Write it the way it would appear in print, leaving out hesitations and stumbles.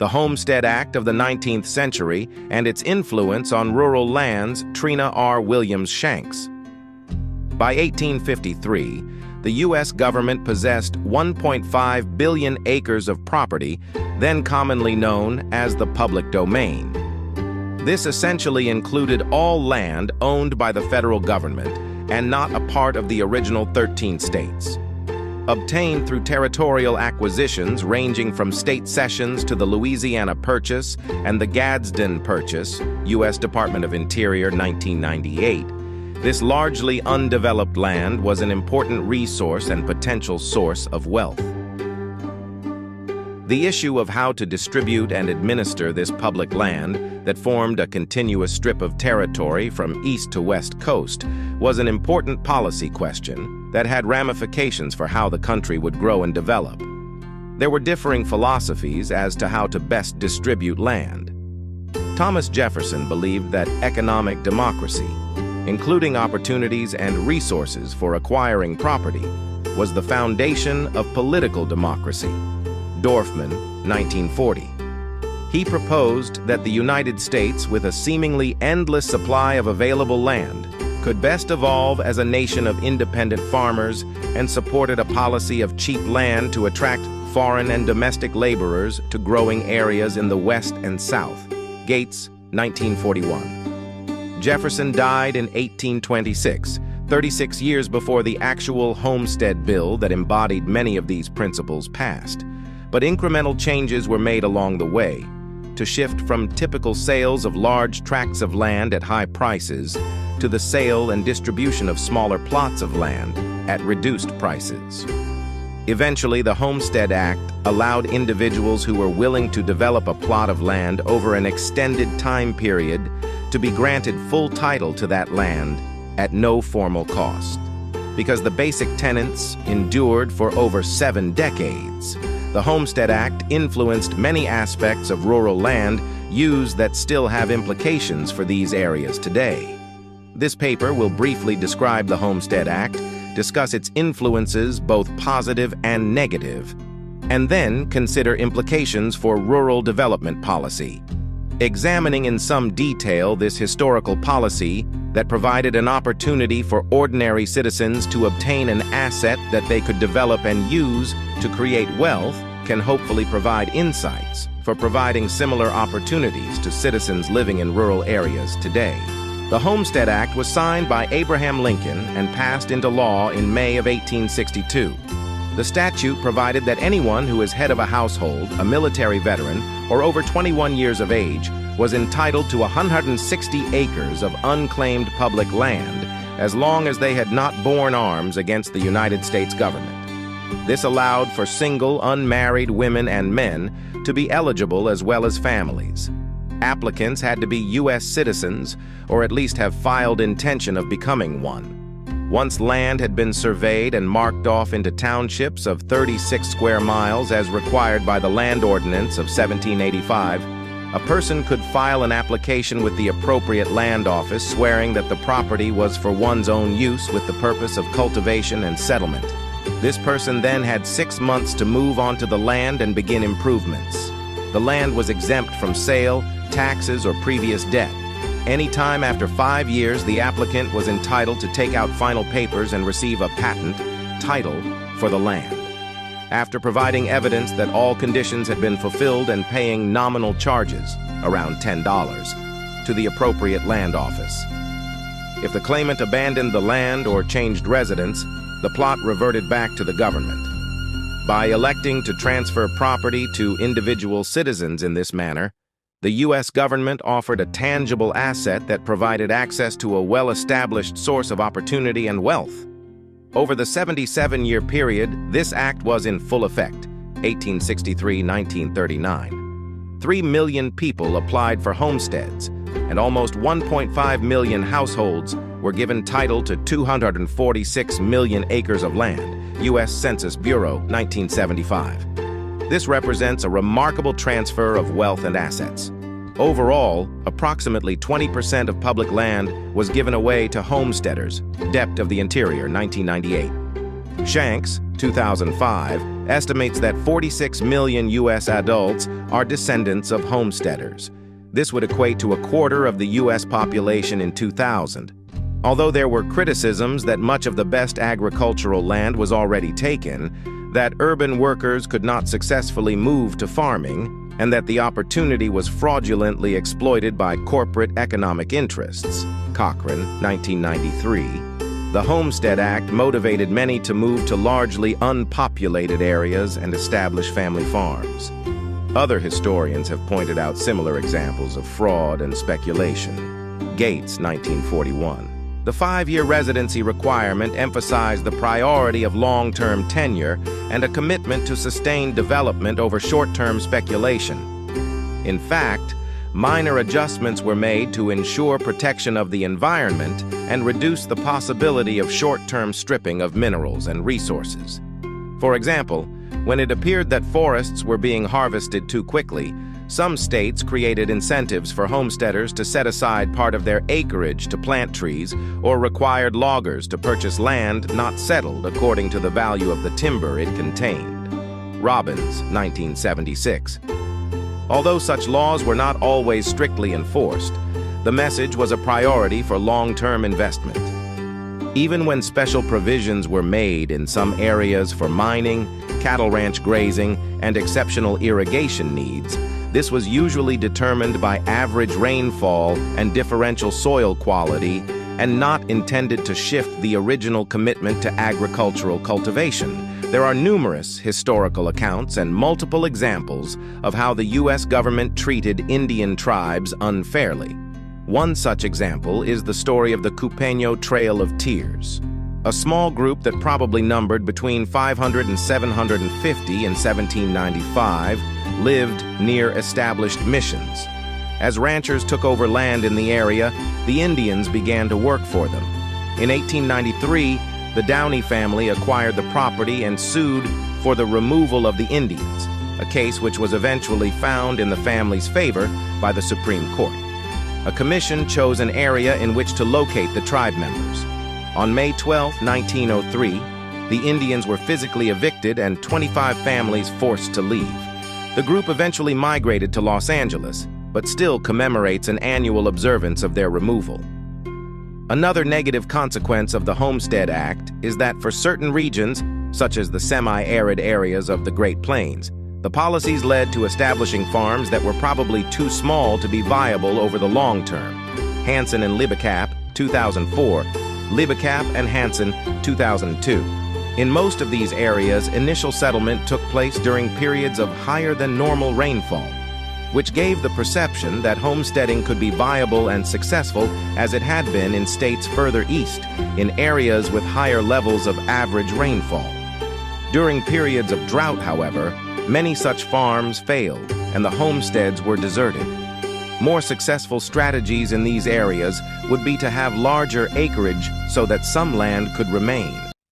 the Homestead Act of the 19th century and its influence on rural lands. Trina R. Williams Shanks. By 1853, the U.S. government possessed 1.5 billion acres of property, then commonly known as the public domain. This essentially included all land owned by the federal government and not a part of the original 13 states. Obtained through territorial acquisitions ranging from state cessions to the Louisiana Purchase and the Gadsden Purchase, U.S. Department of Interior, 1998, this largely undeveloped land was an important resource and potential source of wealth. The issue of how to distribute and administer this public land that formed a continuous strip of territory from east to west coast was an important policy question that had ramifications for how the country would grow and develop. There were differing philosophies as to how to best distribute land. Thomas Jefferson believed that economic democracy, including opportunities and resources for acquiring property, was the foundation of political democracy. Dorfman, 1940. He proposed that the United States, with a seemingly endless supply of available land, could best evolve as a nation of independent farmers and supported a policy of cheap land to attract foreign and domestic laborers to growing areas in the West and South. Gates, 1941. Jefferson died in 1826, 36 years before the actual Homestead Bill that embodied many of these principles passed. But incremental changes were made along the way to shift from typical sales of large tracts of land at high prices to the sale and distribution of smaller plots of land at reduced prices. Eventually, the Homestead Act allowed individuals who were willing to develop a plot of land over an extended time period to be granted full title to that land at no formal cost. Because the basic tenets endured for over 7 decades, the Homestead Act influenced many aspects of rural land use that still have implications for these areas today. This paper will briefly describe the Homestead Act, discuss its influences, both positive and negative, and then consider implications for rural development policy, examining in some detail this historical policy that provided an opportunity for ordinary citizens to obtain an asset that they could develop and use to create wealth, can hopefully provide insights for providing similar opportunities to citizens living in rural areas today. The Homestead Act was signed by Abraham Lincoln and passed into law in May of 1862. The statute provided that anyone who is head of a household, a military veteran, or over 21 years of age was entitled to 160 acres of unclaimed public land as long as they had not borne arms against the United States government. This allowed for single, unmarried women and men to be eligible as well as families. Applicants had to be U.S. citizens or at least have filed intention of becoming one. Once land had been surveyed and marked off into townships of 36 square miles as required by the Land Ordinance of 1785, a person could file an application with the appropriate land office swearing that the property was for one's own use with the purpose of cultivation and settlement. This person then had 6 months to move onto the land and begin improvements. The land was exempt from sale, taxes, or previous debt. Anytime after 5 years, the applicant was entitled to take out final papers and receive a patent, title, for the land. After providing evidence that all conditions had been fulfilled and paying nominal charges, around $10, to the appropriate land office. If the claimant abandoned the land or changed residence, the plot reverted back to the government. By electing to transfer property to individual citizens in this manner, the U.S. government offered a tangible asset that provided access to a well-established source of opportunity and wealth. Over the 77-year period, this act was in full effect, 1863-1939. 3 million people applied for homesteads, and almost 1.5 million households were given title to 246 million acres of land, U.S. Census Bureau, 1975. This represents a remarkable transfer of wealth and assets. Overall, approximately 20% of public land was given away to homesteaders, Dept of the Interior, 1998. Shanks, 2005, estimates that 46 million U.S. adults are descendants of homesteaders. This would equate to a quarter of the U.S. population in 2000. Although there were criticisms that much of the best agricultural land was already taken, that urban workers could not successfully move to farming, and that the opportunity was fraudulently exploited by corporate economic interests. Cochrane, 1993. The Homestead Act motivated many to move to largely unpopulated areas and establish family farms. Other historians have pointed out similar examples of fraud and speculation. Gates, 1941. The 5-year residency requirement emphasized the priority of long-term tenure and a commitment to sustained development over short-term speculation. In fact, minor adjustments were made to ensure protection of the environment and reduce the possibility of short-term stripping of minerals and resources. For example, when it appeared that forests were being harvested too quickly, some states created incentives for homesteaders to set aside part of their acreage to plant trees or required loggers to purchase land not settled according to the value of the timber it contained. Robbins, 1976. Although such laws were not always strictly enforced, the message was a priority for long-term investment. Even when special provisions were made in some areas for mining, cattle ranch grazing, and exceptional irrigation needs, this was usually determined by average rainfall and differential soil quality and not intended to shift the original commitment to agricultural cultivation. There are numerous historical accounts and multiple examples of how the U.S. government treated Indian tribes unfairly. One such example is the story of the Cupeño Trail of Tears. A small group that probably numbered between 500 and 750 in 1795 lived near established missions. As ranchers took over land in the area, the Indians began to work for them. In 1893, the Downey family acquired the property and sued for the removal of the Indians, a case which was eventually found in the family's favor by the Supreme Court. A commission chose an area in which to locate the tribe members. On May 12, 1903, the Indians were physically evicted and 25 families forced to leave. The group eventually migrated to Los Angeles, but still commemorates an annual observance of their removal. Another negative consequence of the Homestead Act is that for certain regions, such as the semi-arid areas of the Great Plains, the policies led to establishing farms that were probably too small to be viable over the long term. Hansen and Libicap, 2004, Libicap and Hansen, 2002. In most of these areas, initial settlement took place during periods of higher than normal rainfall, which gave the perception that homesteading could be viable and successful as it had been in states further east, in areas with higher levels of average rainfall. During periods of drought, however, many such farms failed and the homesteads were deserted. More successful strategies in these areas would be to have larger acreage so that some land could remain.